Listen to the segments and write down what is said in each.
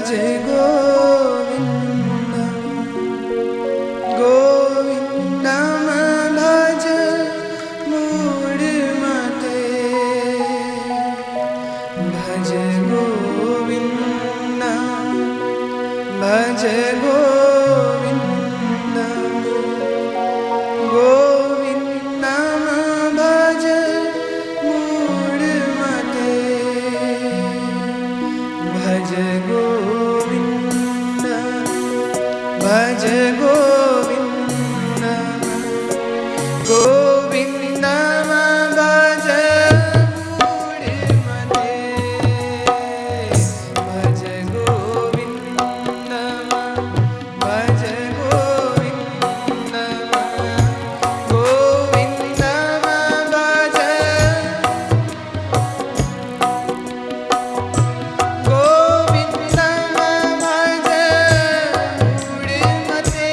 भज गोविन्दं गोविन्दं भज मूढमते भज गोविन्दं भज गोविन्दं गोविन्दं भज मूढमते भज गोविन्दं भज गोविन्दं गोविन्दं भज मूढमते भज गोविन्दं भज गोविन्दं गोविन्दं भज गोविन्दं भज मूढमते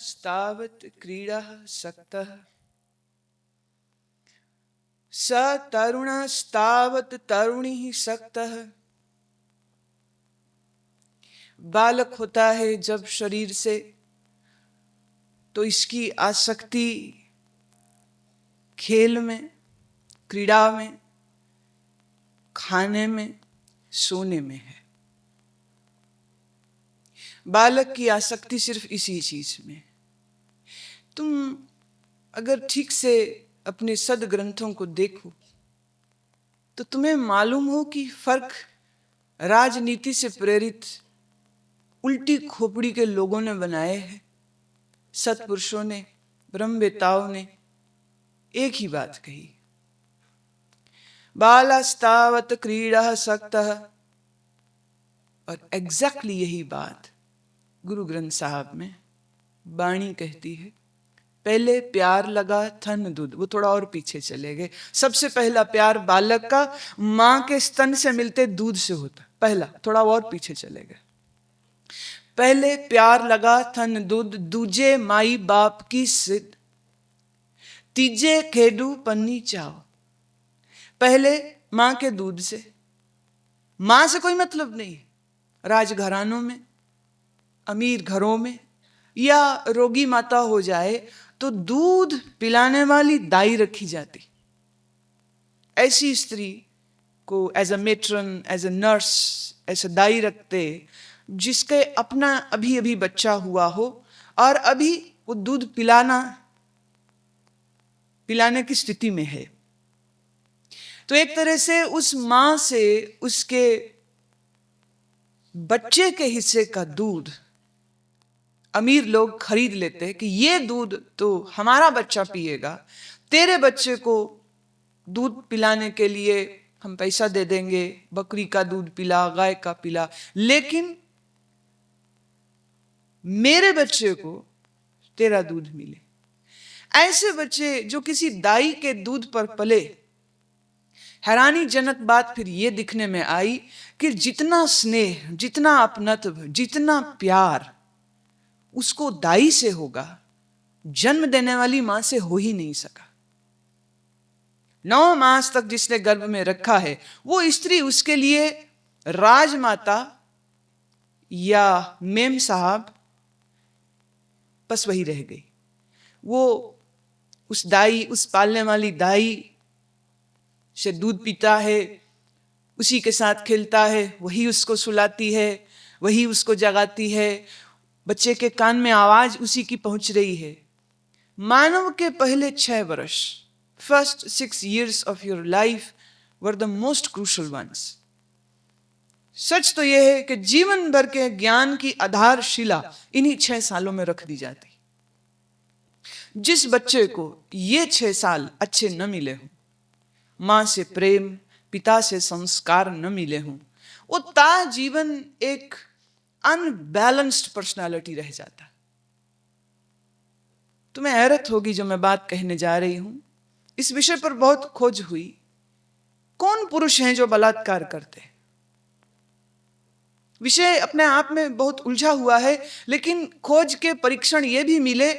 स्तावत् क्रीडा सक्तः स तरुणस्तावत् तरुणी सक्तः। बालक होता है जब शरीर से, तो इसकी आसक्ति खेल में, क्रीड़ा में, खाने में, सोने में है। बालक की आसक्ति सिर्फ इसी चीज में। तुम अगर ठीक से अपने सदग्रंथों को देखो तो तुम्हें मालूम हो कि फर्क राजनीति से प्रेरित उल्टी खोपड़ी के लोगों ने बनाए हैं। सत्पुरुषों ने, ब्रह्मवेताओं ने एक ही बात कही, बालास्तावत क्रीड़ा सक्तः। और एग्जैक्टली यही बात गुरु ग्रंथ साहब में बाणी कहती है। पहले प्यार लगा थन दूध, वो थोड़ा और पीछे चले गए। सबसे पहला प्यार बालक का मां के स्तन से मिलते दूध से होता, पहला, थोड़ा और पीछे चले गए। पहले प्यार लगा थन दूध, दूजे माई बाप की सिद्ध, तीजे खेडू पन्नी चाव। पहले मां के दूध से, मां से कोई मतलब नहीं। राजघरानों में, अमीर घरों में या रोगी माता हो जाए तो दूध पिलाने वाली दाई रखी जाती। ऐसी स्त्री को as a matron, as a nurse, as a दाई रखते जिसके अपना अभी अभी बच्चा हुआ हो और अभी वो दूध पिलाने की स्थिति में है। तो एक तरह से उस मां से उसके बच्चे के हिस्से का दूध अमीर लोग खरीद लेते हैं कि ये दूध तो हमारा बच्चा पिएगा, तेरे बच्चे को दूध पिलाने के लिए हम पैसा दे देंगे, बकरी का दूध पिला, गाय का पिला, लेकिन मेरे बच्चे को तेरा दूध मिले। ऐसे बच्चे जो किसी दाई के दूध पर पले, हैरानीजनक बात फिर ये दिखने में आई कि जितना स्नेह, जितना अपनत्व, जितना प्यार उसको दाई से होगा, जन्म देने वाली मां से हो ही नहीं सका। 9 मास तक जिसने गर्भ में रखा है वो स्त्री उसके लिए राजमाता या मेम साहब बस वही रह गई। वो उस दाई, उस पालने वाली दाई से दूध पीता है, उसी के साथ खेलता है, वही उसको सुलाती है, वही उसको जगाती है, बच्चे के कान में आवाज उसी की पहुंच रही है। मानव के पहले 6 वर्ष, first 6 years of your life were the most crucial ones। सच तो यह है कि जीवन भर के ज्ञान की आधारशिला इन्हीं 6 सालों में रख दी जाती। जिस बच्चे को ये 6 साल अच्छे न मिले हों, मां से प्रेम, पिता से संस्कार न मिले हों, वो ता जीवन एक अनबैलेंस्ड पर्सनालिटी रह जाता। तुम्हें हैरत होगी जो मैं बात कहने जा रही हूं। इस विषय पर बहुत खोज हुई, कौन पुरुष हैं जो बलात्कार करते हैं। विषय अपने आप में बहुत उलझा हुआ है, लेकिन खोज के परीक्षण ये भी मिले,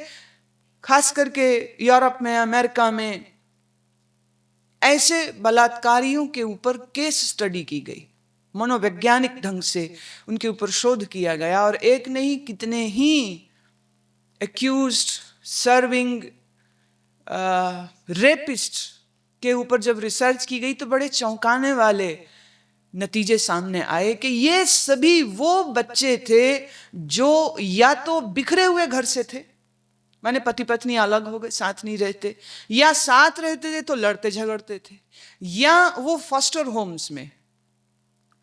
खास करके यूरोप में, अमेरिका में, ऐसे बलात्कारियों के ऊपर केस स्टडी की गई, मनोवैज्ञानिक ढंग से उनके ऊपर शोध किया गया और एक नहीं कितने ही एक्यूज्ड, सर्विंग रेपिस्ट के ऊपर जब रिसर्च की गई तो बड़े चौंकाने वाले नतीजे सामने आए कि ये सभी वो बच्चे थे जो या तो बिखरे हुए घर से थे, माने पति पत्नी अलग हो गए, साथ नहीं रहते, या साथ रहते थे तो लड़ते झगड़ते थे, या वो फॉस्टर होम्स में,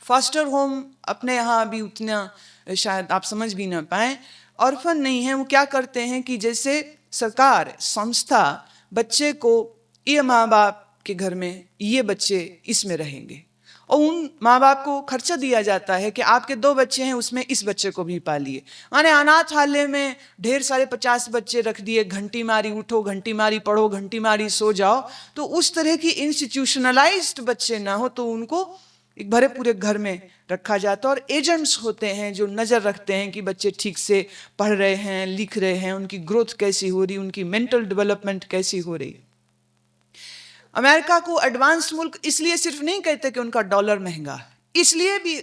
फॉस्टर होम अपने यहाँ अभी उतना शायद आप समझ भी ना पाए, ऑर्फन नहीं है। वो क्या करते हैं कि जैसे सरकार, संस्था बच्चे को, ये माँ बाप के घर में ये बच्चे इसमें रहेंगे, और उन माँ बाप को खर्चा दिया जाता है कि आपके 2 बच्चे हैं, उसमें इस बच्चे को भी पालिए। माने अनाथालय में ढेर सारे 50 बच्चे रख दिए, घंटी मारी उठो, घंटी मारी पढ़ो, घंटी मारी सो जाओ। तो उस तरह की इंस्टीट्यूशनलाइज्ड बच्चे ना हो तो उनको एक भरे पूरे घर में रखा जाता है और एजेंट्स होते हैं जो नज़र रखते हैं कि बच्चे ठीक से पढ़ रहे हैं, लिख रहे हैं, उनकी ग्रोथ कैसी हो रही, उनकी मेंटल डेवलपमेंट कैसी हो रही। अमेरिका को एडवांस मुल्क इसलिए सिर्फ नहीं कहते कि उनका डॉलर महंगा है, इसलिए भी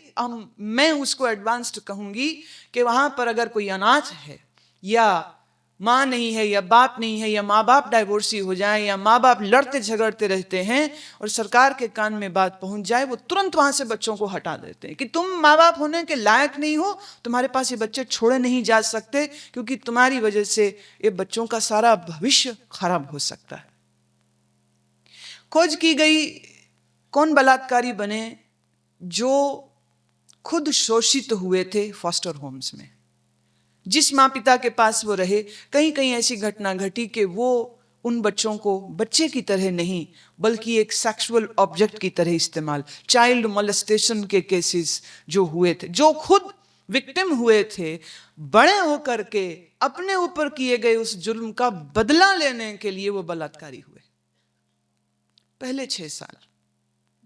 मैं उसको एडवांस्ड कहूंगी कि वहां पर अगर कोई अनाथ है या माँ नहीं है या बाप नहीं है या माँ बाप डाइवोर्सी हो जाए या माँ बाप लड़ते झगड़ते रहते हैं और सरकार के कान में बात पहुंच जाए, वो तुरंत वहां से बच्चों को हटा देते हैं कि तुम माँ बाप होने के लायक नहीं हो, तुम्हारे पास ये बच्चे छोड़े नहीं जा सकते क्योंकि तुम्हारी वजह से ये बच्चों का सारा भविष्य खराब हो सकता है। खोज की गई कौन बलात्कारी बने जो खुद शोषित हुए थे फॉस्टर होम्स में। जिस माँ पिता के पास वो रहे, कहीं कहीं ऐसी घटना घटी कि वो उन बच्चों को बच्चे की तरह नहीं बल्कि एक सेक्सुअल ऑब्जेक्ट की तरह इस्तेमाल, चाइल्ड मोलेस्टेशन के केसेस जो हुए थे, जो खुद विक्टिम हुए थे, बड़े होकर के अपने ऊपर किए गए उस जुर्म का बदला लेने के लिए वो बलात्कारी हुए। पहले 6 साल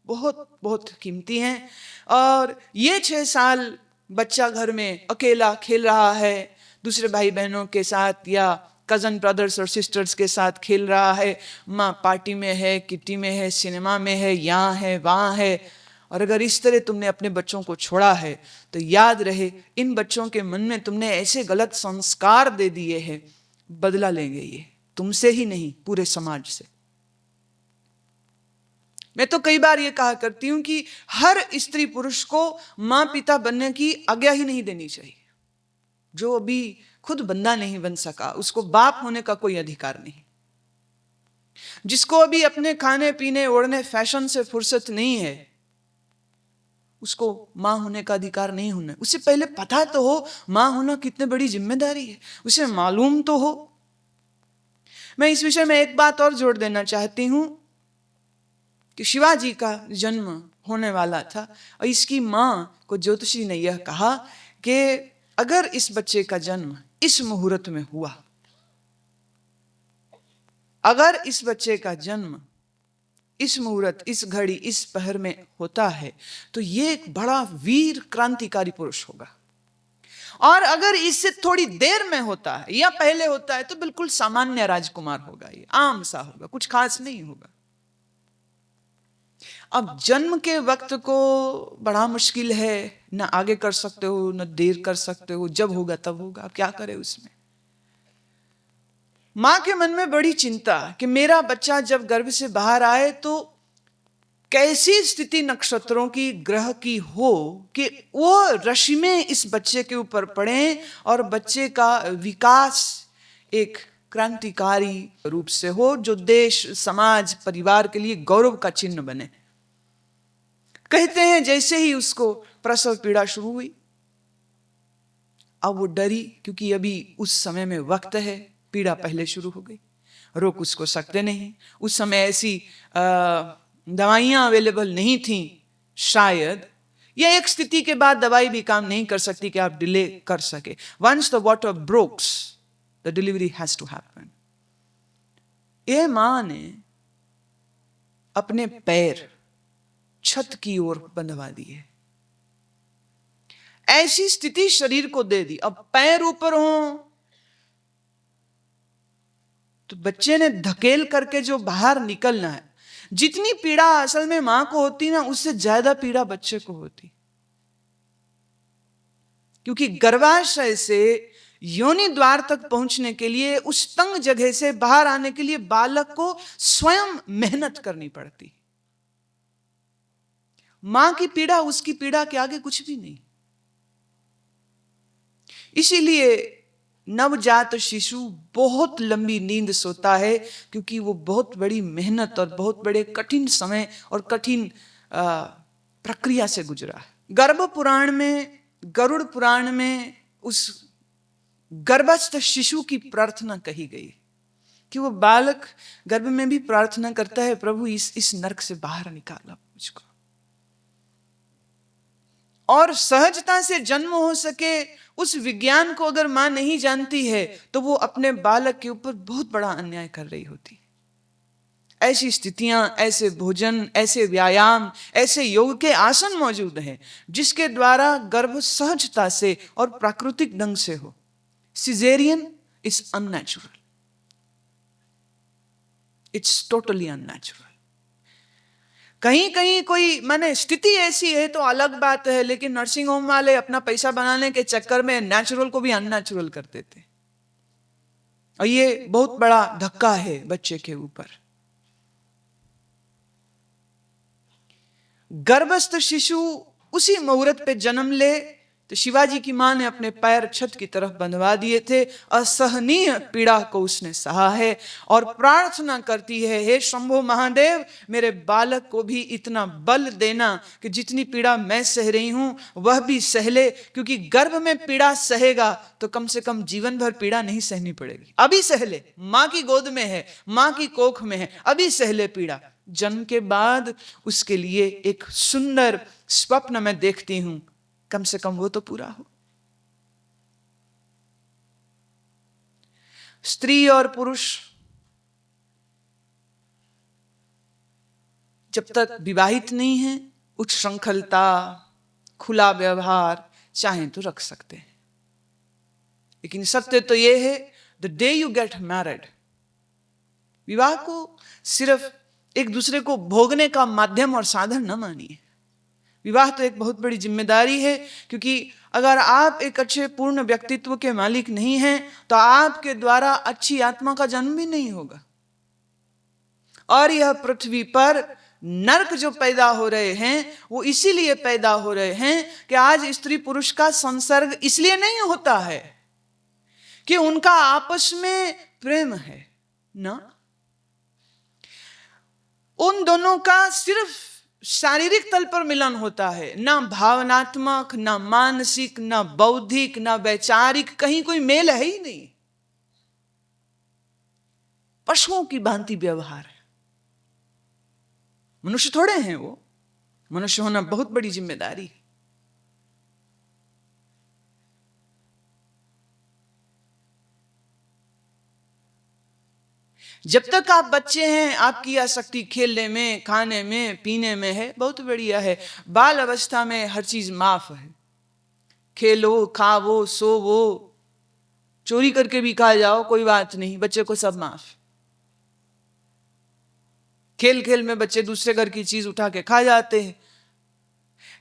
बहुत बहुत कीमती हैं और ये 6 साल बच्चा घर में अकेला खेल रहा है, दूसरे भाई बहनों के साथ या कजन ब्रदर्स और सिस्टर्स के साथ खेल रहा है, माँ पार्टी में है, किटी में है, सिनेमा में है, यहाँ है, वहाँ है। और अगर इस तरह तुमने अपने बच्चों को छोड़ा है तो याद रहे इन बच्चों के मन में तुमने ऐसे गलत संस्कार दे दिए हैं, बदला लेंगे ये तुमसे ही नहीं पूरे समाज से। मैं तो कई बार ये कहा करती हूं कि हर स्त्री पुरुष को मां पिता बनने की आज्ञा ही नहीं देनी चाहिए। जो अभी खुद बंदा नहीं बन सका उसको बाप होने का कोई अधिकार नहीं। जिसको अभी अपने खाने पीने ओढ़ने फैशन से फुर्सत नहीं है उसको मां होने का अधिकार नहीं होना। उससे पहले पता तो हो मां होना कितनी बड़ी जिम्मेदारी है, उसे मालूम तो हो। मैं इस विषय में एक बात और जोड़ देना चाहती हूं कि शिवाजी का जन्म होने वाला था और इसकी मां को ज्योतिषी ने यह कहा कि अगर इस बच्चे का जन्म इस मुहूर्त में हुआ, अगर इस बच्चे का जन्म इस मुहूर्त, इस घड़ी, इस पहर में होता है तो ये एक बड़ा वीर क्रांतिकारी पुरुष होगा। और अगर इससे थोड़ी देर में होता है या पहले होता है तो बिल्कुल सामान्य राजकुमार होगा, ये आम सा होगा, कुछ खास नहीं होगा। अब जन्म के वक्त को बड़ा मुश्किल है, ना आगे कर सकते हो ना देर कर सकते हो, जब होगा तब होगा, आप क्या करें उसमें। मां के मन में बड़ी चिंता कि मेरा बच्चा जब गर्भ से बाहर आए तो कैसी स्थिति नक्षत्रों की, ग्रह की हो कि वो रश्मियां इस बच्चे के ऊपर पड़े और बच्चे का विकास एक क्रांतिकारी रूप से हो जो देश, समाज, परिवार के लिए गौरव का चिन्ह बने। कहते हैं जैसे ही उसको प्रसव पीड़ा शुरू हुई, अब वो डरी क्योंकि अभी उस समय में वक्त है, पीड़ा पहले शुरू हो गई, रोक उसको सकते नहीं। उस समय ऐसी दवाइयां अवेलेबल नहीं थी शायद, या एक स्थिति के बाद दवाई भी काम नहीं कर सकती कि आप डिले कर सके। Once the water brokes the delivery has to happen. ये मां ने अपने पैर छत की ओर बंधवा दिए, ऐसी स्थिति शरीर को दे दी। अब पैर ऊपर हो तो बच्चे ने धकेल करके जो बाहर निकलना है, जितनी पीड़ा असल में मां को होती ना उससे ज्यादा पीड़ा बच्चे को होती, क्योंकि गर्भाशय से योनि द्वार तक पहुंचने के लिए, उस तंग जगह से बाहर आने के लिए बालक को स्वयं मेहनत करनी पड़ती। मां की पीड़ा उसकी पीड़ा के आगे कुछ भी नहीं। इसीलिए नवजात शिशु बहुत लंबी नींद सोता है क्योंकि वो बहुत बड़ी मेहनत और बहुत बड़े कठिन समय और कठिन प्रक्रिया से गुजरा है। गर्भ पुराण में, गरुड़ पुराण में उस गर्भस्थ शिशु की प्रार्थना कही गई कि वो बालक गर्भ में भी प्रार्थना करता है, प्रभु इस नरक से बाहर निकाला मुझको। और सहजता से जन्म हो सके उस विज्ञान को अगर मां नहीं जानती है तो वो अपने बालक के ऊपर बहुत बड़ा अन्याय कर रही होती। ऐसी स्थितियां, ऐसे भोजन, ऐसे व्यायाम, ऐसे योग के आसन मौजूद हैं जिसके द्वारा गर्भ सहजता से और प्राकृतिक ढंग से हो। Caesarean is unnatural, it's totally unnatural. कहीं कहीं कोई माने स्थिति ऐसी है तो अलग बात है, लेकिन नर्सिंग होम वाले अपना पैसा बनाने के चक्कर में नेचुरल को भी अननेचुरल कर देते, और ये बहुत बड़ा धक्का है बच्चे के ऊपर। गर्भस्थ शिशु उसी मुहूर्त पे जन्म ले तो शिवाजी की मां ने अपने पैर छत की तरफ बंधवा दिए थे। असहनीय पीड़ा को उसने सहा है और प्रार्थना करती है, हे शंभो महादेव, मेरे बालक को भी इतना बल देना कि जितनी पीड़ा मैं सह रही हूं वह भी सह ले, क्योंकि गर्भ में पीड़ा सहेगा तो कम से कम जीवन भर पीड़ा नहीं सहनी पड़ेगी। अभी सह ले, मां की गोद में है, मां की कोख में है, अभी सह ले पीड़ा। जन्म के बाद उसके लिए एक सुंदर स्वप्न मैं देखती हूं, कम से कम वो तो पूरा हो। स्त्री और पुरुष जब तक विवाहित नहीं है, उच्च श्रृंखलता, खुला व्यवहार चाहे तो रख सकते हैं, लेकिन सत्य तो यह है, the day you get married, विवाह को सिर्फ एक दूसरे को भोगने का माध्यम और साधन न मानिए। विवाह तो एक बहुत बड़ी जिम्मेदारी है, क्योंकि अगर आप एक अच्छे पूर्ण व्यक्तित्व के मालिक नहीं हैं तो आपके द्वारा अच्छी आत्मा का जन्म भी नहीं होगा। और यह पृथ्वी पर नरक जो पैदा हो रहे हैं वो इसीलिए पैदा हो रहे हैं कि आज स्त्री पुरुष का संसर्ग इसलिए नहीं होता है कि उनका आपस में प्रेम है ना, उन दोनों का सिर्फ शारीरिक तल पर मिलन होता है, ना भावनात्मक, ना मानसिक, ना बौद्धिक, ना वैचारिक, कहीं कोई मेल है ही नहीं। पशुओं की भांति व्यवहार है। मनुष्य थोड़े हैं वो, मनुष्य होना बहुत बड़ी जिम्मेदारी है। जब तक आप बच्चे हैं आपकी आसक्ति खेलने में, खाने में, पीने में है, बहुत बढ़िया है। बाल अवस्था में हर चीज माफ है, खेलो, खाओ, सोवो, चोरी करके भी खा जाओ, कोई बात नहीं, बच्चे को सब माफ। खेल खेल में बच्चे दूसरे घर की चीज उठा के खा जाते हैं,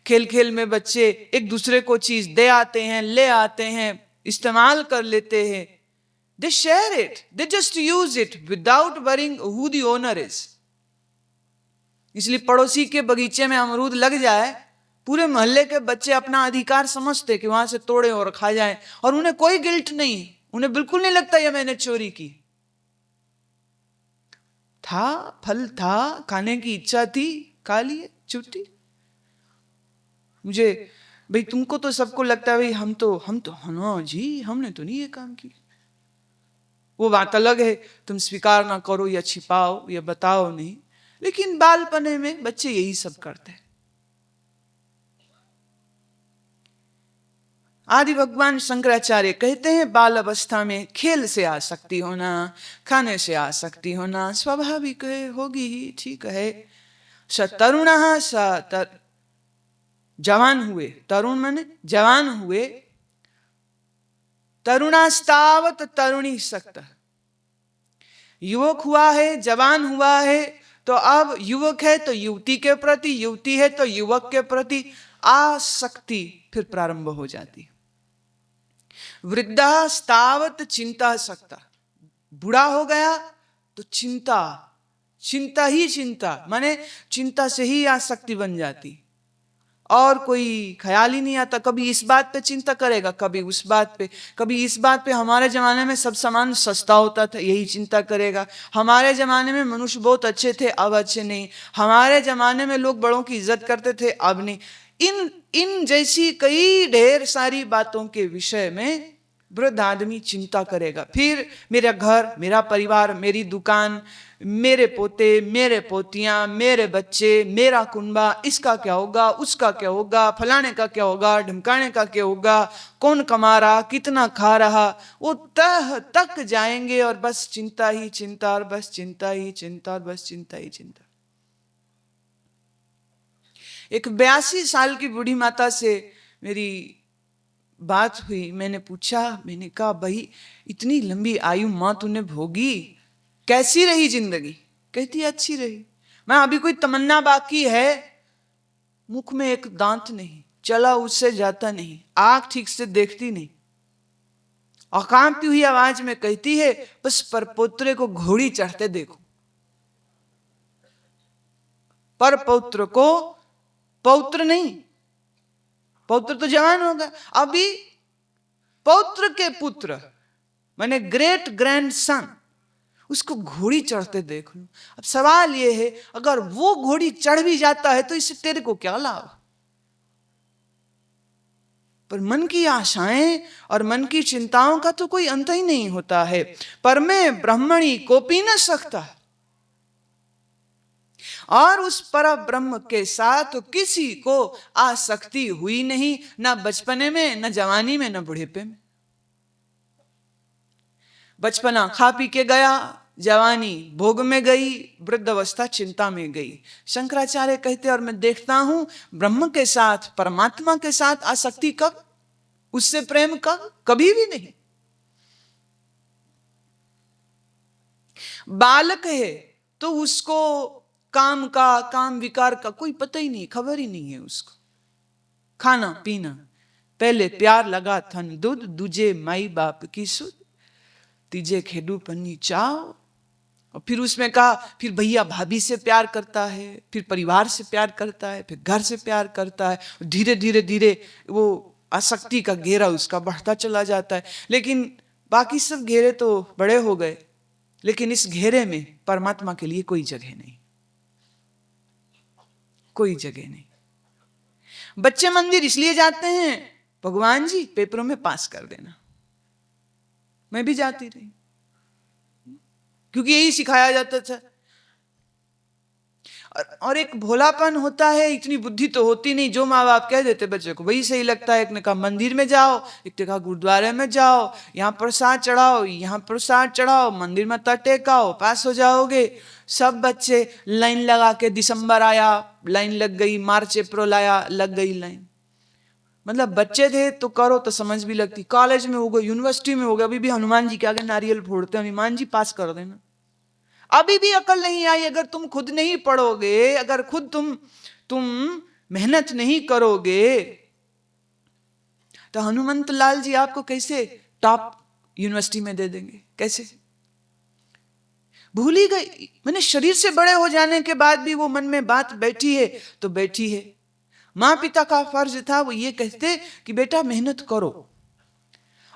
खेल खेल में बच्चे एक दूसरे को चीज दे आते हैं, ले आते हैं, इस्तेमाल कर लेते हैं। They share it. They just use it without worrying who the owner is. इसलिए पड़ोसी के बगीचे में अमरूद लग जाए, पूरे मोहल्ले के बच्चे अपना अधिकार समझते कि वहां से तोड़े और खा जाए, और उन्हें कोई गिल्ट नहीं, उन्हें बिल्कुल नहीं लगता ये मैंने चोरी की। था, फल था, खाने की इच्छा थी, खा लिए, छुट्टी। मुझे भाई तुमको तो सबको लगता है भाई हम तो हाँ जी, हमने तो नहीं ये काम की। वो बात अलग है, तुम स्वीकार ना करो या छिपाओ या बताओ नहीं, लेकिन बालपने में बच्चे यही सब करते हैं। आदि भगवान शंकराचार्य कहते हैं बाल अवस्था में खेल से आसक्ति होना, खाने से आसक्ति होना स्वाभाविक है, होगी ही, ठीक है। स तरुणः स जवान हुए, तरुण माने जवान हुए, तरुणास्तावत तरुणी सक्त, युवक हुआ है, जवान हुआ है, तो अब युवक है तो युवती के प्रति, युवती है तो युवक के प्रति आसक्ति फिर प्रारंभ हो जाती। वृद्धा स्तावत चिंता सकता, बूढ़ा हो गया तो चिंता, चिंता ही चिंता, माने चिंता से ही आसक्ति बन जाती, और कोई ख्याल ही नहीं आता। कभी इस बात पे चिंता करेगा, कभी उस बात पे, कभी इस बात पे, हमारे जमाने में सब सामान सस्ता होता था, यही चिंता करेगा। हमारे जमाने में मनुष्य बहुत अच्छे थे, अब अच्छे नहीं। हमारे जमाने में लोग बड़ों की इज्जत करते थे, अब नहीं। इन जैसी कई ढेर सारी बातों के विषय में वृद्ध आदमी चिंता करेगा, फिर मेरा घर, मेरा परिवार, मेरी दुकान, मेरे पोते, मेरे पोतियां, मेरे बच्चे, मेरा कुंबा, इसका क्या होगा, उसका क्या होगा, फलाने का क्या होगा, ढमकाने का क्या होगा, कौन कमा रहा, कितना खा रहा, वो तह तक जाएंगे और बस चिंता ही चिंता, और बस चिंता ही चिंता, और बस चिंता ही चिंता। एक 82 साल की बूढ़ी माता से मेरी बात हुई, मैंने पूछा, मैंने कहा भाई इतनी लंबी आयु माँ तूने भोगी, कैसी रही जिंदगी? कहती अच्छी रही। मैं अभी कोई तमन्ना बाकी है? मुख में एक दांत नहीं, चला उससे जाता नहीं, आंख ठीक से देखती नहीं, और कांपती हुई आवाज में कहती है बस परपोत्रे को घोड़ी चढ़ते देखो। पर पौत्र को, पौत्र नहीं, पौत्र तो जवान होगा, अभी पौत्र के पुत्र माने ग्रेट ग्रैंड सन, उसको घोड़ी चढ़ते देख लो। अब सवाल यह है, अगर वो घोड़ी चढ़ भी जाता है तो इससे तेरे को क्या लाभ? पर मन की आशाएं और मन की चिंताओं का तो कोई अंत ही नहीं होता है। पर मैं ब्रह्मणी कोपी न सकता, और उस पर ब्रह्म के साथ तो किसी को आसक्ति हुई नहीं, ना बचपने में, न जवानी में, न बुढ़ेपे में। बचपना खा पी के गया, जवानी भोग में गई, वृद्धावस्था चिंता में गई। शंकराचार्य कहते, और मैं देखता हूं ब्रह्म के साथ, परमात्मा के साथ आसक्ति कब, उससे प्रेम कब? कभी भी नहीं। बालक है तो उसको काम का, काम विकार का कोई पता ही नहीं, खबर ही नहीं है उसको। खाना पीना, पहले प्यार लगा थन दूध, दूजे माई बाप की सुध, तीजे खेडू पन्नी चाव, और फिर उसमें कहा, फिर भैया भाभी से प्यार करता है, फिर परिवार से प्यार करता है, फिर घर से प्यार करता है। धीरे धीरे धीरे वो आसक्ति का घेरा उसका बढ़ता चला जाता है। लेकिन बाकी सब घेरे तो बड़े हो गए, लेकिन इस घेरे में परमात्मा के लिए कोई जगह नहीं, कोई जगह नहीं। बच्चे मंदिर इसलिए जाते हैं, भगवान जी पेपरों में पास कर देना। मैं भी जाती रही, क्योंकि यही सिखाया जाता था। और एक भोलापन होता है, इतनी बुद्धि तो होती नहीं, जो माँ बाप कह देते बच्चे को वही सही लगता है। एक ने कहा मंदिर में जाओ, एक ने कहा गुरुद्वारे में जाओ, यहाँ प्रसाद चढ़ाओ, यहाँ प्रसाद चढ़ाओ, मंदिर में टेकाओ, पास हो जाओगे। सब बच्चे लाइन लगा के, दिसंबर आया लाइन लग गई, मार्च अप्रैल आया लग गई लाइन। मतलब बच्चे थे तो करो तो समझ भी लगती। कॉलेज में हो गए, यूनिवर्सिटी में हो गया, अभी भी हनुमान जी के आगे नारियल फोड़ते हैं, हनुमान जी पास कर देना। अभी भी अकल नहीं आई। अगर तुम खुद नहीं पढ़ोगे, अगर खुद तुम मेहनत नहीं करोगे, तो हनुमंत लाल जी आपको कैसे टॉप यूनिवर्सिटी में दे देंगे? कैसे? भूल ही गई। मैंने शरीर से बड़े हो जाने के बाद भी वो मन में बात बैठी है तो बैठी है। माँ पिता का फर्ज था, वो ये कहते कि बेटा मेहनत करो,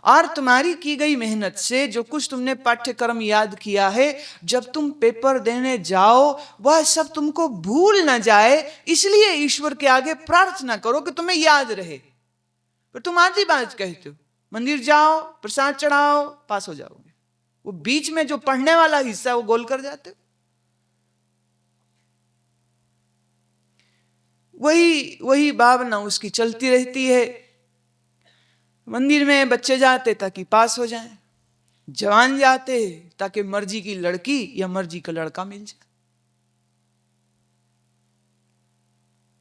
और तुम्हारी की गई मेहनत से जो कुछ तुमने पाठ्यक्रम याद किया है, जब तुम पेपर देने जाओ वह सब तुमको भूल ना जाए, इसलिए ईश्वर के आगे प्रार्थना करो कि तुम्हें याद रहे। पर तुम आधी बात कहते हो, मंदिर जाओ, प्रसाद चढ़ाओ, पास हो जाओगे। वो बीच में जो पढ़ने वाला हिस्सा वो गोल कर जाते हो। वही भावना उसकी चलती रहती है। मंदिर में बच्चे जाते ताकि पास हो जाएं, जवान जाते ताकि मर्जी की लड़की या मर्जी का लड़का मिल जाए।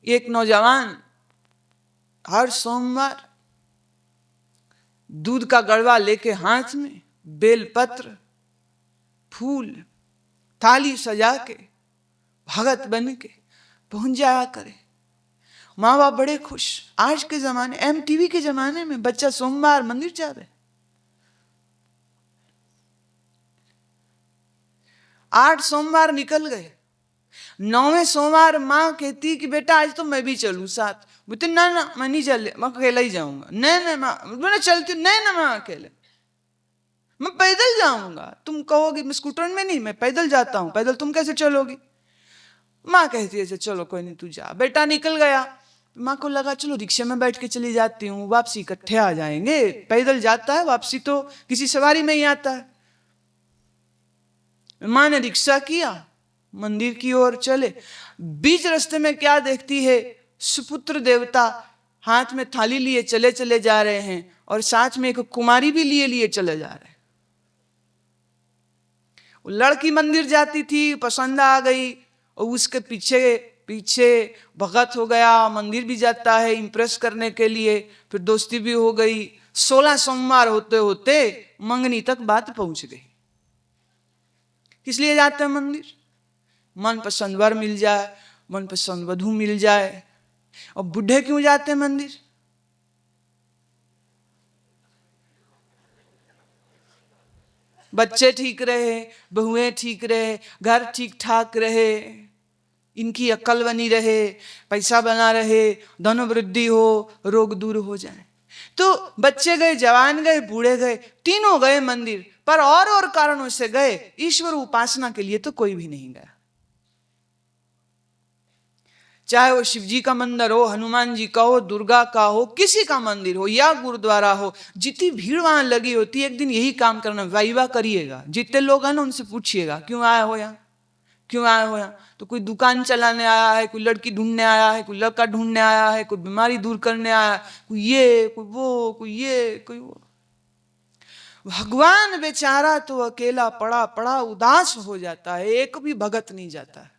एक नौजवान हर सोमवार दूध का गड़वा लेके हाथ में बेलपत्र, फूल, थाली सजा के, भगत बन के पहुंच जाया करे। माँ बाप बड़े खुश। आज के जमाने, MTV के जमाने में बच्चा सोमवार मंदिर जा रहे। 8 सोमवार निकल गए, 9वें सोमवार माँ कहती कि बेटा आज तो मैं भी चलूं साथ। बोलते ना ना मैं नहीं चले, मैं अकेला ही जाऊंगा। नहीं माँ, मैं चलती हूँ। नहीं ना मैं अकेले, मैं पैदल जाऊंगा। तुम कहोगी मैं स्कूटर में नहीं, मैं पैदल जाता हूं। पैदल तुम कैसे चलोगी? माँ कहती है चलो कोई नहीं तू जा। बेटा निकल गया, माँ को लगा चलो रिक्शे में बैठ के चली जाती हूँ, वापसी इकट्ठे आ जाएंगे, पैदल जाता है वापसी तो किसी सवारी में ही आता है। माँ ने रिक्शा किया, मंदिर की ओर चले। बीच रास्ते में क्या देखती है, सुपुत्र देवता हाथ में थाली लिए चले चले जा रहे हैं और साथ में एक कुमारी भी लिए लिए चले जा रहे हैं। लड़की मंदिर जाती थी, पसंद आ गई और उसके पीछे पीछे भगत हो गया, मंदिर भी जाता है इंप्रेस करने के लिए, फिर दोस्ती भी हो गई। 16 सोमवार होते होते मंगनी तक बात पहुंच गई। किस लिए जाते हैं मंदिर? मनपसंद वर मिल जाए, मनपसंद वधू मिल जाए। और बुढ़े क्यों जाते हैं मंदिर? बच्चे ठीक रहे, बहुएं ठीक रहे, घर ठीक ठाक रहे, इनकी अक्ल बनी रहे, पैसा बना रहे, धन वृद्धि हो, रोग दूर हो जाए। तो बच्चे गए, जवान गए, बूढ़े गए, तीनों गए मंदिर, पर और कारणों से गए, ईश्वर उपासना के लिए तो कोई भी नहीं गया। चाहे वो शिव जी का मंदिर हो, हनुमान जी का हो, दुर्गा का हो, किसी का मंदिर हो या गुरुद्वारा हो, जितनी भीड़ वहां लगी होती है, एक दिन यही काम करना, वाइवा करिएगा। जितने लोग हैं ना उनसे पूछिएगा क्यों आए हो यहाँ, क्यों आए हो यहाँ? तो कोई दुकान चलाने आया है, कोई लड़की ढूंढने आया है, कोई लड़का ढूंढने आया है, कोई बीमारी दूर करने आया है, कोई ये कोई वो, कोई ये कोई वो। भगवान बेचारा तो अकेला पड़ा पड़ा उदास हो जाता है, एक भी भगत नहीं जाता है।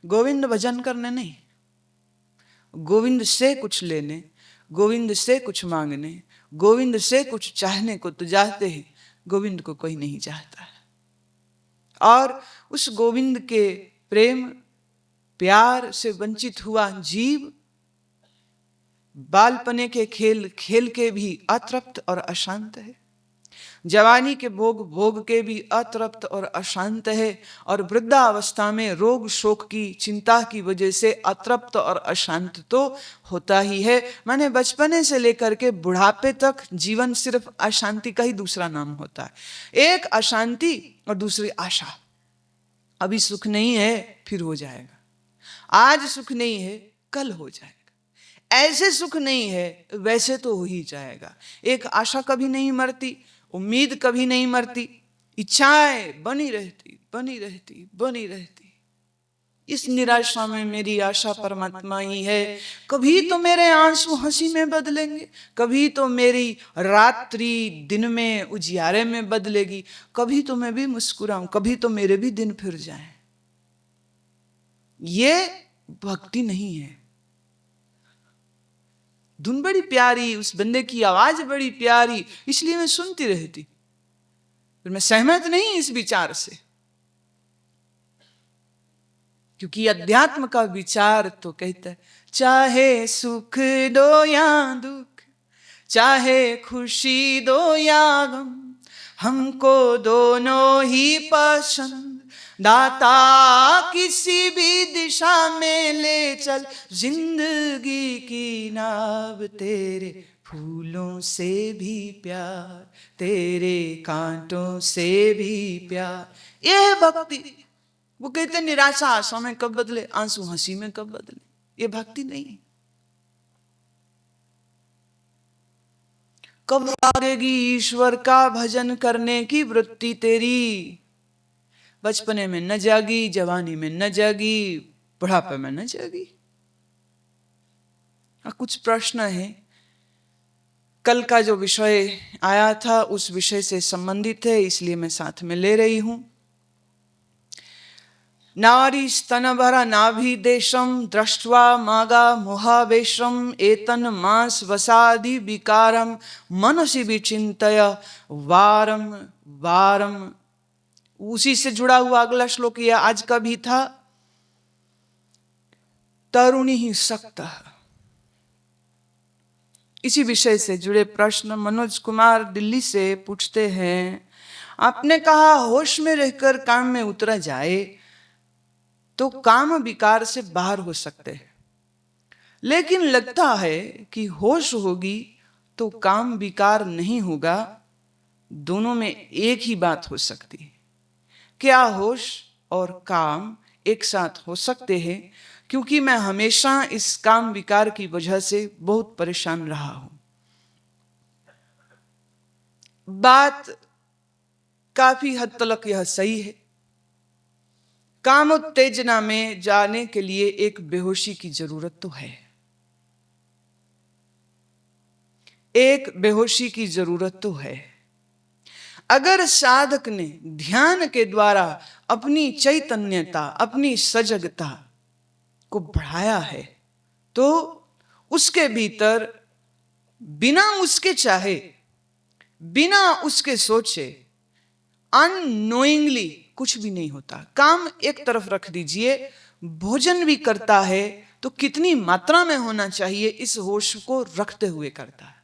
गोविंद भजन करने नहीं, गोविंद से कुछ लेने, गोविंद से कुछ मांगने, गोविंद से कुछ चाहने को तो चाहते हैं, गोविंद को कोई नहीं चाहता है। और उस गोविंद के प्रेम प्यार से वंचित हुआ जीव बालपने के खेल खेल के भी अतृप्त और अशांत है, जवानी के भोग भोग के भी अतृप्त और अशांत है, और वृद्धावस्था में रोग शोक की चिंता की वजह से अतृप्त और अशांत तो होता ही है। माने बचपने से लेकर के बुढ़ापे तक जीवन सिर्फ अशांति का ही दूसरा नाम होता है। एक अशांति और दूसरी आशा। अभी सुख नहीं है, फिर हो जाएगा। आज सुख नहीं है, कल हो जाएगा। ऐसे सुख नहीं है, वैसे तो हो ही जाएगा। एक आशा कभी नहीं मरती, उम्मीद कभी नहीं मरती, इच्छाएं बनी रहती बनी रहती बनी रहती। इस निराशा में मेरी आशा परमात्मा ही है। कभी तो मेरे आंसू हंसी में बदलेंगे, कभी तो मेरी रात्रि दिन में उजियारे में बदलेगी, कभी तो मैं भी मुस्कुराऊं, कभी तो मेरे भी दिन फिर जाएं। ये भक्ति नहीं है। धुन बड़ी प्यारी, उस बंदे की आवाज बड़ी प्यारी, इसलिए मैं सुनती रहती। फिर मैं सहमत नहीं इस विचार से, क्योंकि अध्यात्म का विचार तो कहता है चाहे सुख दो या दुख, चाहे खुशी दो या गम, हमको दोनों ही पसंद, दाता किसी भी दिशा में ले चल, जिंदगी की नाव तेरे फूलों से भी प्यार, तेरे कांटों से भी प्यार। यह भक्ति। वो कहते निराशा आशा में कब बदले, आंसू हंसी में कब बदले। ये भक्ति नहीं। कब लागेगी ईश्वर का भजन करने की वृत्ति तेरी? बचपने में न जागी, जवानी में न जागी, बुढ़ापे में न जागी। कुछ प्रश्न है, कल का जो विषय आया था उस विषय से संबंधित है, इसलिए मैं साथ में ले रही हूं। नारी स्तनभरा नाभि देशम दृष्ट्वा मागा मोहावेशम एतन मास वसादि विकारम मनसि विचिंतय वारम वारम। उसी से जुड़ा हुआ अगला श्लोक यह आज का भी था। तरुणी ही सक्त। इसी विषय से जुड़े प्रश्न मनोज कुमार दिल्ली से पूछते हैं, आपने कहा होश में रहकर काम में उतरा जाए तो काम विकार से बाहर हो सकते हैं, लेकिन लगता है कि होश होगी तो काम विकार नहीं होगा। दोनों में एक ही बात हो सकती है। क्या होश और काम एक साथ हो सकते हैं, क्योंकि मैं हमेशा इस काम विकार की वजह से बहुत परेशान रहा हूं। बात काफी हद तक यह सही है। काम उत्तेजना में जाने के लिए एक बेहोशी की जरूरत तो है, एक बेहोशी की जरूरत तो है। अगर साधक ने ध्यान के द्वारा अपनी चैतन्यता, अपनी सजगता को बढ़ाया है, तो उसके भीतर बिना उसके चाहे, बिना उसके सोचे, अननोइंगली कुछ भी नहीं होता। काम एक तरफ रख दीजिए, भोजन भी करता है तो कितनी मात्रा में होना चाहिए इस होश को रखते हुए करता है।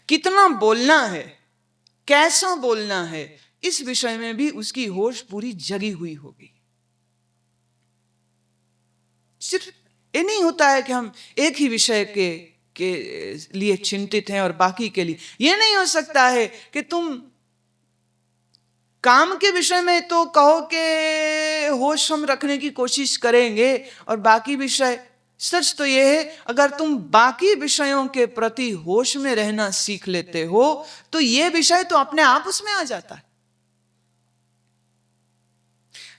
कितना बोलना है, कैसा बोलना है, इस विषय में भी उसकी होश पूरी जगी हुई होगी। सिर्फ ये नहीं होता है कि हम एक ही विषय के लिए चिंतित हैं और बाकी के लिए। ये नहीं हो सकता है कि तुम काम के विषय में तो कहो कि होश हम रखने की कोशिश करेंगे और बाकी विषय, सच तो यह है अगर तुम बाकी विषयों के प्रति होश में रहना सीख लेते हो तो यह विषय तो अपने आप उसमें आ जाता है।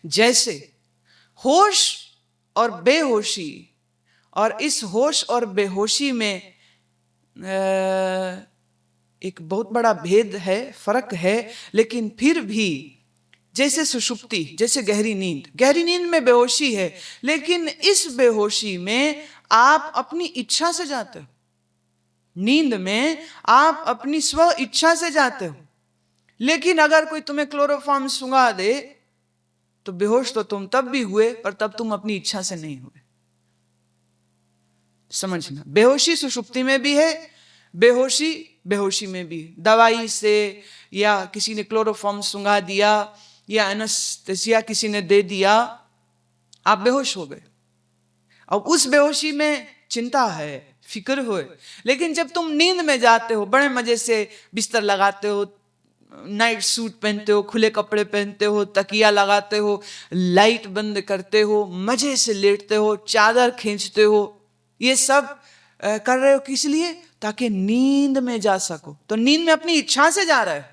जैसे होश और बेहोशी, और इस होश और बेहोशी में एक बहुत बड़ा भेद है, फर्क है, लेकिन फिर भी जैसे सुषुप्ति, जैसे गहरी नींद में बेहोशी है, लेकिन इस बेहोशी में आप अपनी इच्छा से जाते हो। नींद में आप अपनी स्व इच्छा से जाते हो, लेकिन अगर कोई तुम्हें क्लोरोफॉर्म सुंघा दे तो बेहोश तो तुम तब भी हुए, पर तब तुम अपनी इच्छा से नहीं हुए। समझना, बेहोशी सुषुप्ति में भी है, बेहोशी में भी। दवाई से या किसी ने क्लोरोफॉर्म सुंघा दिया या एनेस्थेसिया किसी ने दे दिया, आप बेहोश हो गए। अब उस बेहोशी में चिंता है, फिक्र हो, लेकिन जब तुम नींद में जाते हो, बड़े मजे से बिस्तर लगाते हो, नाइट सूट पहनते हो, खुले कपड़े पहनते हो, तकिया लगाते हो, लाइट बंद करते हो, मजे से लेटते हो, चादर खींचते हो, ये सब कर रहे हो किस लिए? ताकि नींद में जा सको। तो नींद में अपनी इच्छा से जा रहे हो।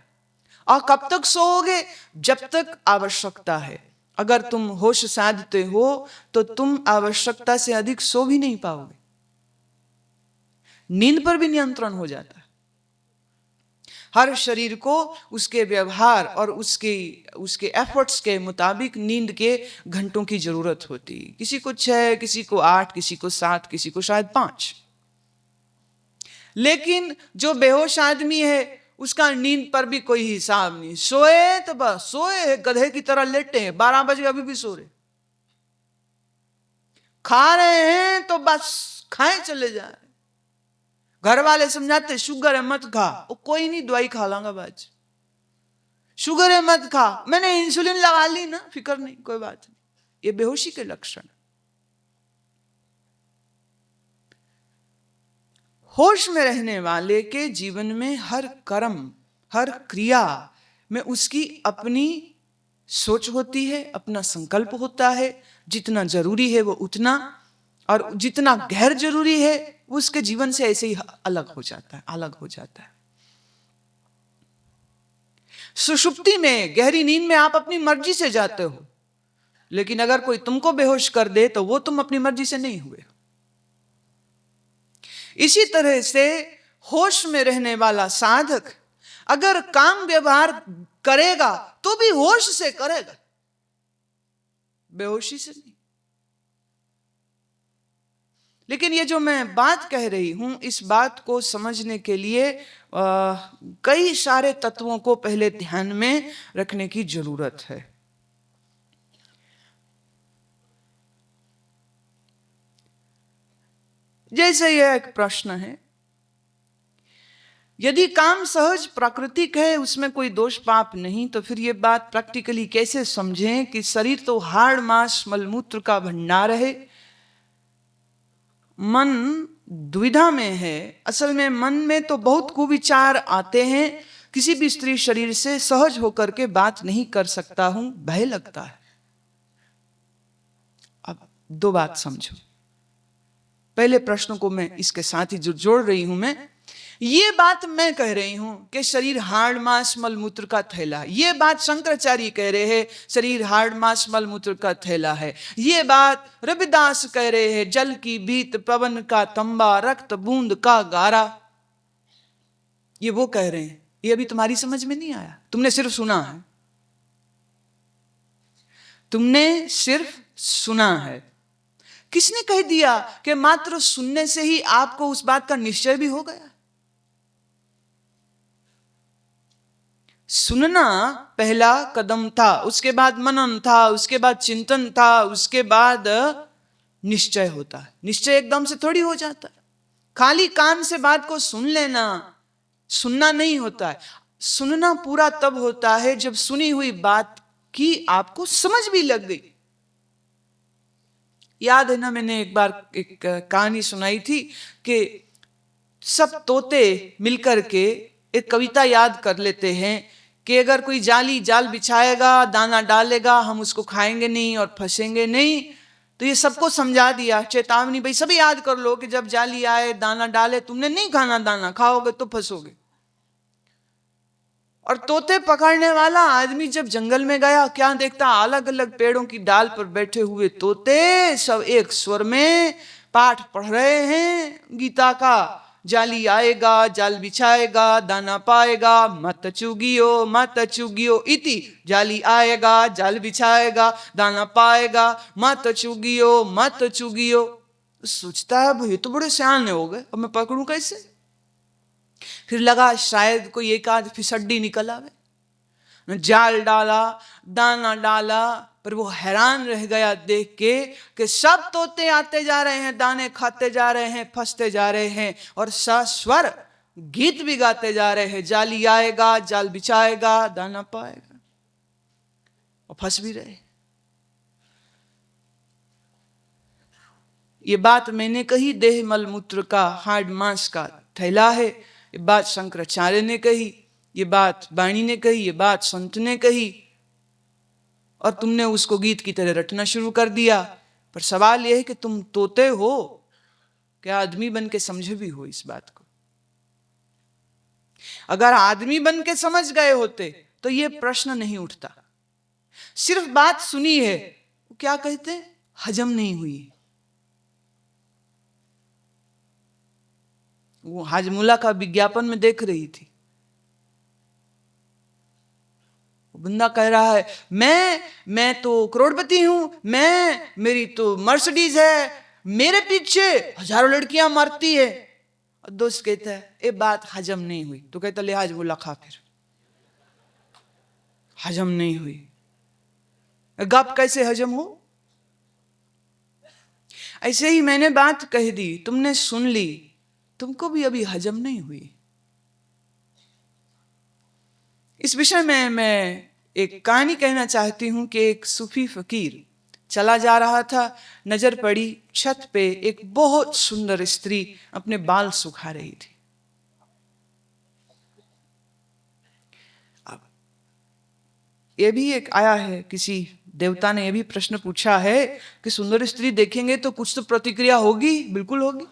और कब तक सोओगे? जब तक आवश्यकता है। अगर तुम होश साधते हो तो तुम आवश्यकता से अधिक सो भी नहीं पाओगे। नींद पर भी नियंत्रण हो जाता है। हर शरीर को उसके व्यवहार और उसके एफर्ट्स के मुताबिक नींद के घंटों की जरूरत होती। किसी को 6, किसी को 8, किसी को 7, किसी को शायद 5। लेकिन जो बेहोश आदमी है उसका नींद पर भी कोई हिसाब नहीं। सोए तो बस सोए है, गधे की तरह लेटे हैं, 12 बजे अभी भी सो रहे। खा रहे हैं तो बस खाए चले जा रहे। घर वाले समझाते शुगर है मत खा, वो कोई नहीं, दवाई खा लांगा बाज। शुगर है मत खा, मैंने इंसुलिन लगा ली ना, फिक्र नहीं, कोई बात नहीं। ये बेहोशी के लक्षण। होश में रहने वाले के जीवन में हर कर्म, हर क्रिया में उसकी अपनी सोच होती है, अपना संकल्प होता है। जितना जरूरी है वो उतना, और जितना गैर जरूरी है उसके जीवन से ऐसे ही अलग हो जाता है, अलग हो जाता है। सुषुप्ति में, गहरी नींद में आप अपनी मर्जी से जाते हो, लेकिन अगर कोई तुमको बेहोश कर दे तो वो तुम अपनी मर्जी से नहीं हुए। इसी तरह से होश में रहने वाला साधक अगर काम व्यवहार करेगा तो भी होश से करेगा, बेहोशी से नहीं। लेकिन ये जो मैं बात कह रही हूं, इस बात को समझने के लिए कई सारे तत्वों को पहले ध्यान में रखने की जरूरत है। जैसे यह एक प्रश्न है, यदि काम सहज प्राकृतिक है, उसमें कोई दोष पाप नहीं, तो फिर यह बात प्रैक्टिकली कैसे समझें कि शरीर तो हाड़ मांस मलमूत्र का भंडार है, मन दुविधा में है। असल में मन में तो बहुत कुविचार आते हैं। किसी भी स्त्री शरीर से सहज होकर के बात नहीं कर सकता हूं, भय लगता है। अब दो बात समझो। पहले प्रश्न को मैं इसके साथ ही जो जोड़ रही हूं, मैं ये बात मैं कह रही हूं कि शरीर हाड़ मांस मलमूत्र का थैला है। ये बात शंकराचार्य कह रहे हैं, शरीर हाड़ मांस मलमूत्र का थैला है। ये बात रविदास कह रहे हैं, जल की भीत पवन का तंबा रक्त बूंद का गारा। ये वो कह रहे हैं। ये अभी तुम्हारी समझ में नहीं आया, तुमने सिर्फ सुना है। तुमने सिर्फ सुना है। किसने कह दिया कि मात्र सुनने से ही आपको उस बात का निश्चय भी हो गया? सुनना पहला कदम था, उसके बाद मनन था, उसके बाद चिंतन था, उसके बाद निश्चय होता है। निश्चय एकदम से थोड़ी हो जाता है। खाली कान से बात को सुन लेना सुनना नहीं होता है। सुनना पूरा तब होता है जब सुनी हुई बात की आपको समझ भी लग गई। याद है ना, मैंने एक बार एक कहानी सुनाई थी कि सब तोते मिलकर के एक कविता याद कर लेते हैं कि अगर कोई जाल बिछाएगा, दाना डालेगा, हम उसको खाएंगे नहीं और फंसेंगे नहीं। तो ये सबको समझा दिया, चेतावनी, भाई सभी याद कर लो कि जब जाली आए, दाना डाले, तुमने नहीं खाना, दाना खाओगे तो फंसोगे। और तोते पकड़ने वाला आदमी जब जंगल में गया, क्या देखता, अलग अलग पेड़ों की डाल पर बैठे हुए तोते सब एक स्वर में पाठ पढ़ रहे हैं गीता का। जाली आएगा, जाल बिछाएगा, दाना पाएगा, मत चुगियो इति। जाली आएगा, जाल बिछाएगा, दाना पाएगा, मत चुगियो। सोचता है भाई तो बड़े सियाने हो गए, अब मैं पकड़ूं कैसे? फिर लगा शायद कोई एक आध फिसड्डी निकल आवे। जाल डाला, दाना डाला, पर वो हैरान रह गया देख के कि सब तोते आते जा रहे हैं, दाने खाते जा रहे हैं, फंसते जा रहे हैं और सस्वर गीत भी गाते जा रहे हैं। जाली आएगा, जाल बिछाएगा, दाना पाएगा, और फंस भी रहे। ये बात मैंने कही, देह मलमूत्र का हाड़ मांस का थैला है। ये बात शंकराचार्य ने कही, ये बात वाणी ने कही, ये बात संत ने कही, और तुमने उसको गीत की तरह रटना शुरू कर दिया। पर सवाल यह है कि तुम तोते हो, क्या आदमी बन के समझे भी हो इस बात को? अगर आदमी बन के समझ गए होते तो ये प्रश्न नहीं उठता। सिर्फ बात सुनी है, क्या कहते हैं, हजम नहीं हुई। वो हाजमुला का विज्ञापन में देख रही थी, बंदा कह रहा है, मैं तो करोड़पति हूं, मेरी तो मर्सिडीज है, मेरे पीछे हजारों लड़कियां मरती है। और दोस्त कहता है, ये बात हजम नहीं हुई। तो कहता, ले हाजमुला खा। फिर हजम नहीं हुई, गप कैसे हजम हो? ऐसे ही मैंने बात कह दी, तुमने सुन ली, तुमको भी अभी हजम नहीं हुई। इस विषय में मैं एक कहानी कहना चाहती हूं कि एक सूफी फकीर चला जा रहा था, नजर पड़ी छत पे एक बहुत सुंदर स्त्री अपने बाल सुखा रही थी। अब ये भी एक आया है, किसी देवता ने यह भी प्रश्न पूछा है कि सुंदर स्त्री देखेंगे तो कुछ तो प्रतिक्रिया होगी, बिल्कुल होगी।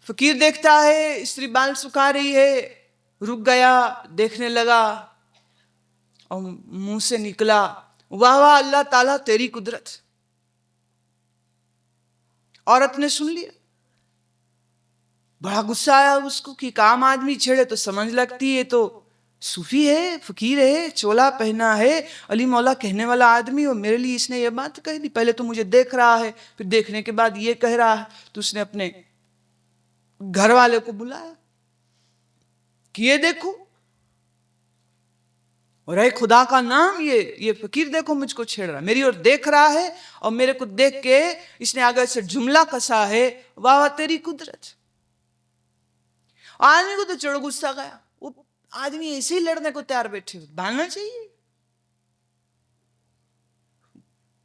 फकीर देखता है स्त्री बाल सुखा रही है, रुक गया, देखने लगा, और मुंह से निकला, वाह वाह अल्लाह ताला तेरी कुदरत। औरत ने सुन लिया, बड़ा गुस्सा आया उसको कि काम आदमी छेड़े तो समझ लगती है, तो सूफी है, फकीर है, चोला पहना है, अली मौला कहने वाला आदमी, और मेरे लिए इसने ये बात कह दी। पहले तो मुझे देख रहा है, फिर देखने के बाद ये कह रहा है। तो उसने अपने घर वाले को बुलाया कि ये देखो, और है खुदा का नाम, ये फकीर देखो मुझको छेड़ रहा, मेरी ओर देख रहा है, और मेरे को देख के इसने आगे से जुमला कसा है, वाह वाह तेरी कुदरत। आदमी को तो चढ़ गुस्सा गया, वो आदमी ऐसे ही लड़ने को तैयार बैठे, भागना चाहिए।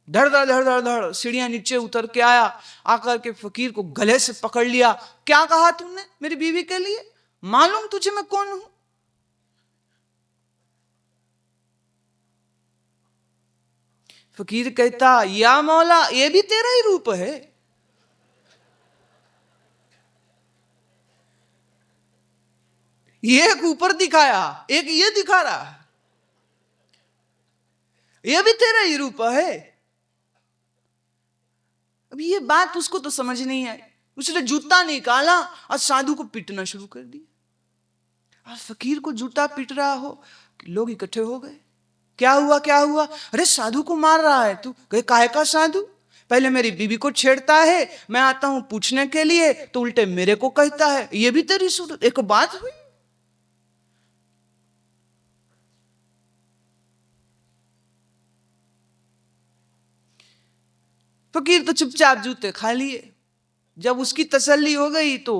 धड़ धड़ धड़ धड़ धड़ सीढ़ियां नीचे उतर के आया, आकर के फकीर को गले से पकड़ लिया। क्या कहा तुमने मेरी बीवी के लिए? मालूम तुझे मैं कौन हूं? फकीर कहता, या मौला ये भी तेरा ही रूप है? ये एक ऊपर दिखाया, एक ये दिखा रहा, ये भी तेरा ही रूप है? अब ये बात उसको तो समझ नहीं आई। उसने जूता निकाला और साधु को पीटना शुरू कर दिया। और फकीर को जूता पीट रहा हो, लोग इकट्ठे हो गए। क्या हुआ, क्या हुआ? अरे साधु को मार रहा है तू। कहे, काहे का साधु? पहले मेरी बीवी को छेड़ता है, मैं आता हूं पूछने के लिए तो उल्टे मेरे को कहता है। ये भी तेरी सूरत? एक बात हुई। फकीर तो चुपचाप जूते खा लिए। जब उसकी तसल्ली हो गई तो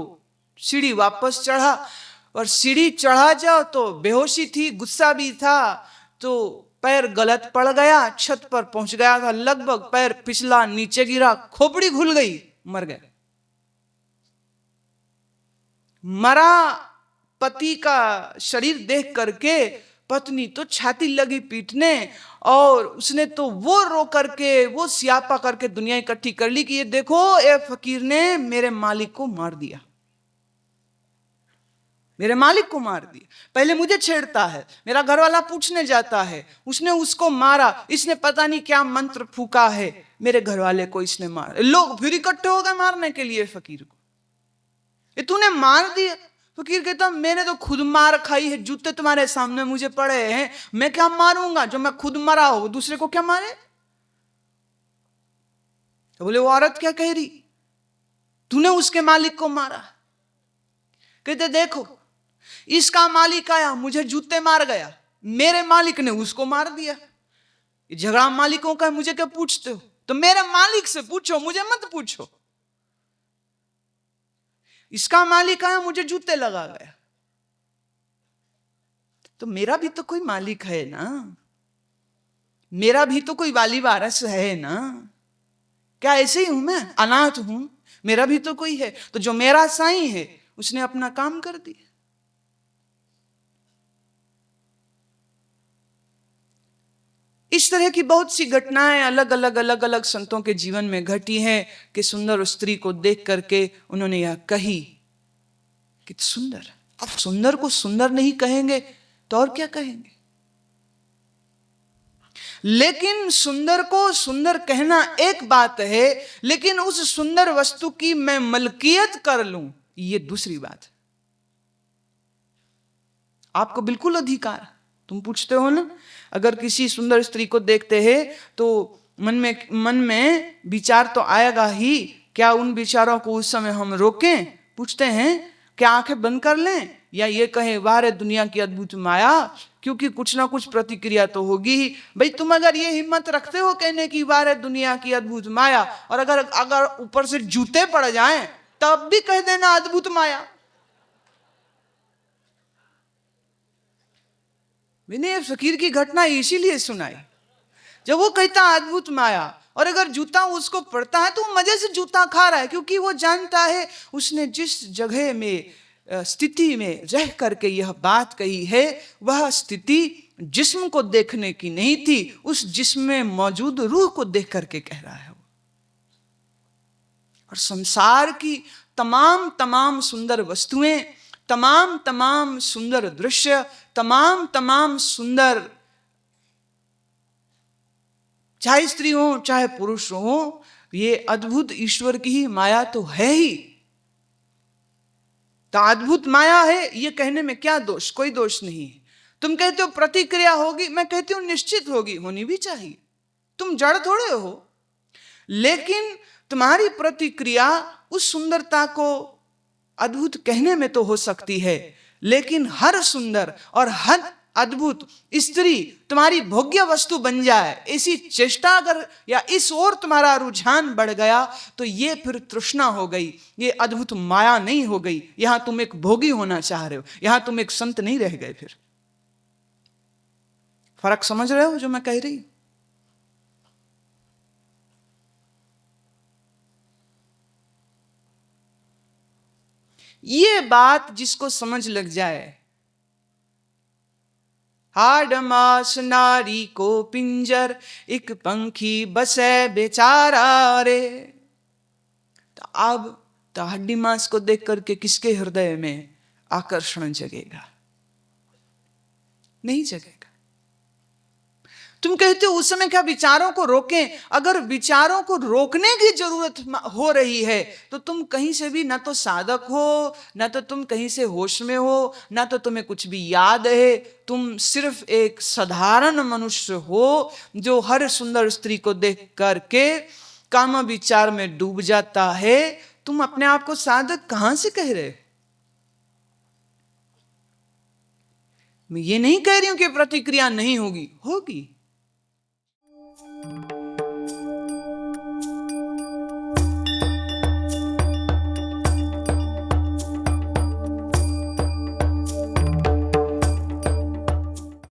सीढ़ी वापस चढ़ा, और सीढ़ी चढ़ा जाओ तो बेहोशी थी, गुस्सा भी था, तो पैर गलत पड़ गया, छत पर पहुंच गया था, लगभग पैर फिसला, नीचे गिरा, खोपड़ी खुल गई, मर गया। मरा पति का शरीर देख करके पत्नी तो छाती लगी पीटने, और उसने तो वो रो करके, वो सियापा करके दुनिया इकट्ठी कर ली कि ये देखो, ये फकीर ने मेरे मालिक को मार दिया, मेरे मालिक को मार दिया। पहले मुझे छेड़ता है, मेरा घर वाला पूछने जाता है, उसने उसको मारा, इसने पता नहीं क्या मंत्र फूका है, मेरे घर वाले को इसने मारा। लोग फिर इकट्ठे हो गए मारने के लिए फकीर को। ये तूने मार दिया? फकीर कहता, मैंने तो खुद मार खाई है, जूते तुम्हारे सामने मुझे पड़े हैं, मैं क्या मारूंगा? जो मैं खुद मरा हो दूसरे को क्या मारे? तो बोले, वो औरत क्या कह रही, तूने उसके मालिक को मारा? कहते, देखो इसका मालिक आया, मुझे जूते मार गया, मेरे मालिक ने उसको मार दिया। झगड़ा मालिकों का, मुझे क्या पूछते हो? तो मेरे मालिक से पूछो, मुझे मत पूछो। इसका मालिक आया, मुझे जूते लगा गया, तो मेरा भी तो कोई मालिक है ना, मेरा भी तो कोई वाली वारस है ना। क्या ऐसे ही हूं मैं, अनाथ हूं? मेरा भी तो कोई है। तो जो मेरा साईं है उसने अपना काम कर दिया। इस तरह की बहुत सी घटनाएं अलग अलग संतों के जीवन में घटी हैं कि सुंदर स्त्री को देख करके उन्होंने यह कही कि सुंदर। अब सुंदर को सुंदर नहीं कहेंगे तो और क्या कहेंगे? लेकिन सुंदर को सुंदर कहना एक बात है, लेकिन उस सुंदर वस्तु की मैं मलकियत कर लूं, ये दूसरी बात है। आपको बिल्कुल अधिकार। तुम पूछते हो ना, अगर किसी सुंदर स्त्री को देखते हैं तो मन में विचार तो आएगा ही, क्या उन विचारों को उस समय हम रोकें? पूछते हैं, क्या आंखें बंद कर लें, या ये कहें वाह रे दुनिया की अद्भुत माया? क्योंकि कुछ ना कुछ प्रतिक्रिया तो होगी ही। भाई तुम अगर ये हिम्मत रखते हो कहने की वाह रे दुनिया की अद्भुत माया, और अगर ऊपर से जूते पड़ जाएं तब भी कह देना अद्भुत माया। मैंने फकीर की घटना इसीलिए सुनाई, जब वो कहता अद्भुत माया, और अगर जूता उसको पड़ता है तो वो मजे से जूता खा रहा है, क्योंकि वो जानता है उसने जिस जगह में स्थिति में रह करके यह बात कही है, वह स्थिति जिस्म को देखने की नहीं थी, उस जिस्म में मौजूद रूह को देख करके कह रहा है। और संसार की तमाम सुंदर वस्तुएं, तमाम सुंदर दृश्य, तमाम सुंदर, चाहे स्त्री हो चाहे पुरुष हो, ये अद्भुत ईश्वर की ही माया तो है ही। तो अद्भुत माया है ये कहने में क्या दोष? कोई दोष नहीं है। तुम कहते हो प्रतिक्रिया होगी, मैं कहती हूं निश्चित होगी, होनी भी चाहिए। तुम जड़ थोड़े हो, लेकिन तुम्हारी प्रतिक्रिया उस सुंदरता को अद्भुत कहने में तो हो सकती है, लेकिन हर सुंदर और हर अद्भुत स्त्री तुम्हारी भोग्य वस्तु बन जाए, ऐसी चेष्टा अगर या इस ओर तुम्हारा रुझान बढ़ गया तो ये फिर तृष्णा हो गई, ये अद्भुत माया नहीं हो गई। यहां तुम एक भोगी होना चाह रहे हो, यहां तुम एक संत नहीं रह गए। फिर फर्क समझ रहे हो जो मैं कह रही? ये बात जिसको समझ लग जाए, हाड मास नारी को पिंजर, एक पंखी बसे बेचारा रे। तो अब तो हड्डी मांस को देख करके किसके हृदय में आकर्षण जगेगा? नहीं जगेगा। तुम कहते हो उस समय क्या विचारों को रोकें? अगर विचारों को रोकने की जरूरत हो रही है तो तुम कहीं से भी, ना तो साधक हो, ना तो तुम कहीं से होश में हो, ना तो तुम्हें कुछ भी याद है। तुम सिर्फ एक साधारण मनुष्य हो जो हर सुंदर स्त्री को देख करके काम विचार में डूब जाता है। तुम अपने आप को साधक कहां से कह रहे? मैं ये नहीं कह रही हूं कि प्रतिक्रिया नहीं होगी, होगी।